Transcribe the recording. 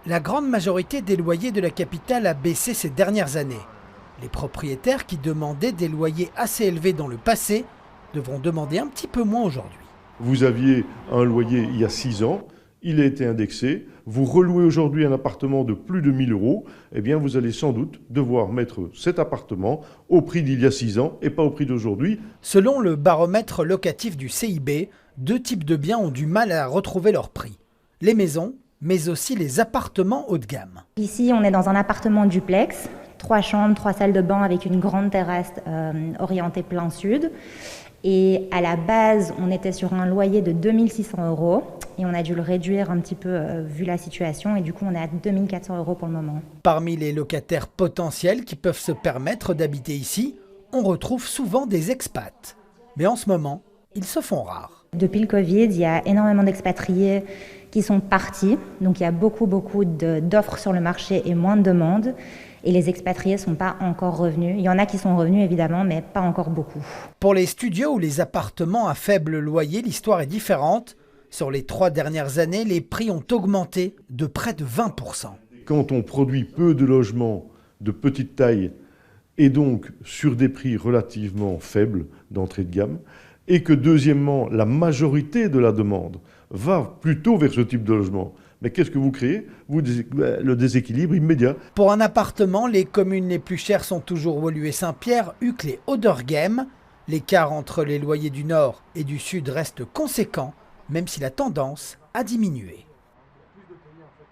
La grande majorité des loyers de la capitale a baissé ces dernières années. Les propriétaires qui demandaient des loyers assez élevés dans le passé devront demander un petit peu moins aujourd'hui. Vous aviez un loyer il y a 6 ans, il a été indexé, vous relouez aujourd'hui un appartement de plus de 1 000 €, eh bien vous allez sans doute devoir mettre cet appartement au prix d'il y a 6 ans et pas au prix d'aujourd'hui. Selon le baromètre locatif du CIB, 2 types de biens ont du mal à retrouver leur prix. Les maisons, mais aussi les appartements haut de gamme. Ici, on est dans un appartement duplex, 3 chambres, 3 salles de bain avec une grande terrasse orientée plein sud. Et à la base, on était sur un loyer de 2 600 € et on a dû le réduire un petit peu vu la situation et du coup on est à 2 400 € pour le moment. Parmi les locataires potentiels qui peuvent se permettre d'habiter ici, on retrouve souvent des expats. Mais en ce moment, ils se font rares. Depuis le Covid, il y a énormément d'expatriés qui sont partis, donc il y a beaucoup d'offres sur le marché et moins de demandes. Et les expatriés ne sont pas encore revenus. Il y en a qui sont revenus évidemment, mais pas encore beaucoup. Pour les studios ou les appartements à faible loyer, l'histoire est différente. Sur les 3 dernières années, les prix ont augmenté de près de 20%. Quand on produit peu de logements de petite taille et donc sur des prix relativement faibles d'entrée de gamme, et que deuxièmement, la majorité de la demande va plutôt vers ce type de logement, mais qu'est-ce que vous créez? Le déséquilibre immédiat. Pour un appartement, les communes les plus chères sont toujours Woluwe et Saint-Pierre, Uccle et Oderghem. L'écart entre les loyers du nord et du sud reste conséquent, même si la tendance a diminué.